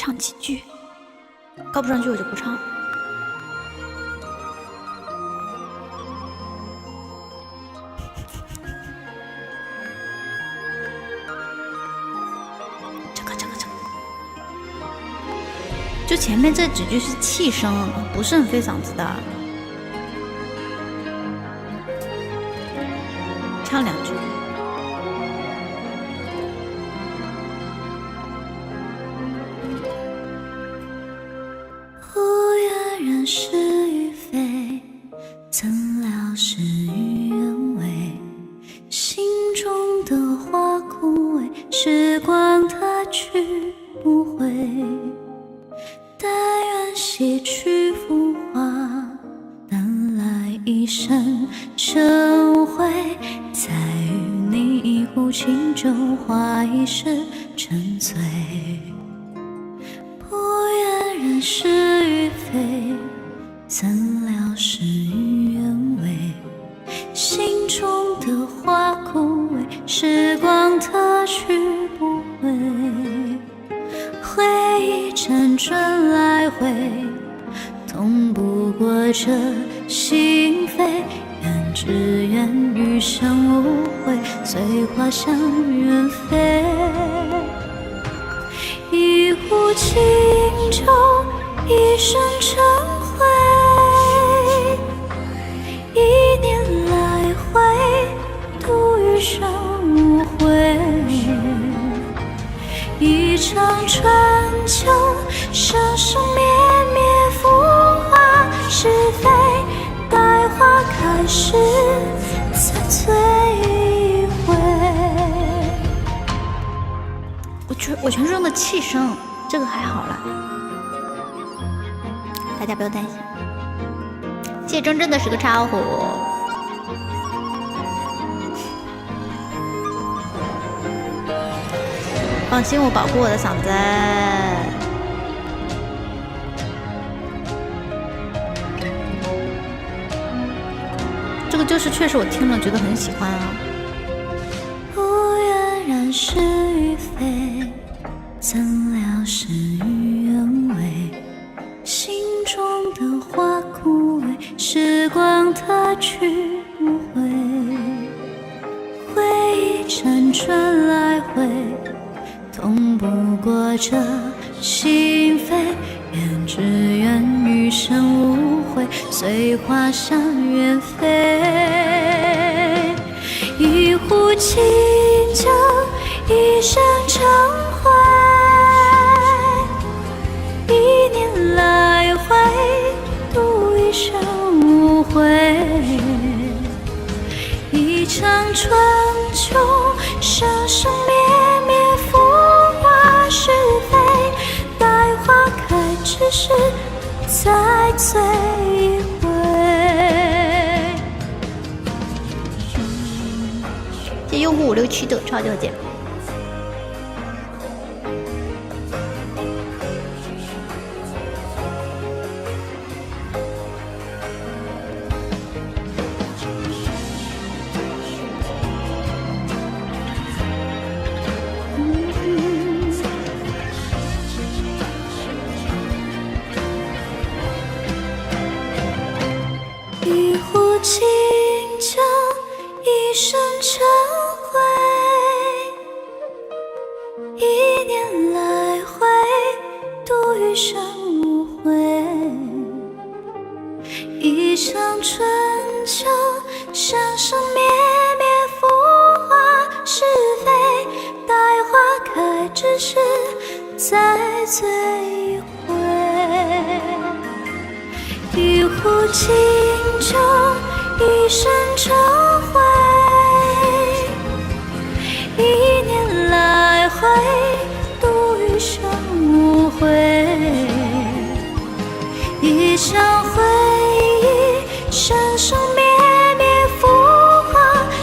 唱几句，高不上去我就不唱。这个，就前面这几句是气声，不是很费嗓子的。唱两句。忽愿人是与非，怎料事与愿违。心中的花枯萎，时光它去不回。但愿洗去浮华，但来一身尘灰。再与你一壶清酒，话一世沉醉。不愿人是与非，怎料事与愿违。心中的花枯萎，时光它去不回。回忆辗转来回，痛不过这心扉。愿只愿余生无悔，随花香远飞。一壶清酒，一生尘灰。一念来回，度余生无悔。一场春秋，生生灭灭，浮华是非。待花开时，再醉一回。我全是用的气声，这个还好啦，大家不要担心。谢真真的是个超火，放心，我保护我的嗓子。这个就是确实我听了觉得很喜欢啊。不愿然是与非，怎料事与愿违。心中的花枯萎，时光它去不回。回忆辗转来回，痛不过这心扉。愿只愿余生无悔，随花香远飞。一壶清酒，一生尘灰。一念来回，度余生无悔。一场春秋，生生灭灭，浮华是非。待花开之时，再醉一回。谢谢用户567的超级火箭。一壶清酒，一生尘灰。一念来回，度余生无悔。一场春秋，生生灭灭，浮华是非。待花开之时，再醉一回。一壶清酒，一生尘灰。一念来回，度余生无悔。一场回忆，生生灭灭，浮华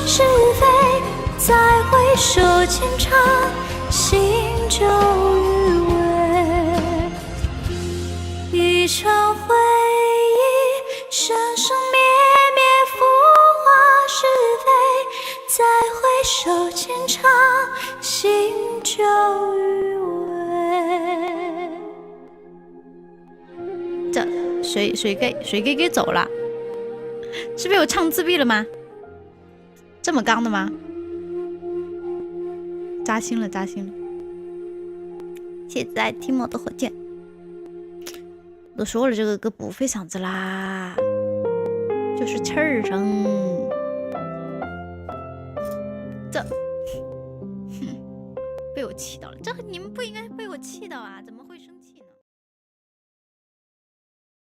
是非。再回首前场，心就余味。一场回忆，生生灭灭，浮华是非。再回首前场，心就余味。谁给走了？是被我唱自闭了吗？这么刚的吗？扎心了，扎心了！谢谢自爱提莫的火箭。都说了这个歌不费嗓子啦，就是气儿上。这，被我气到了，这。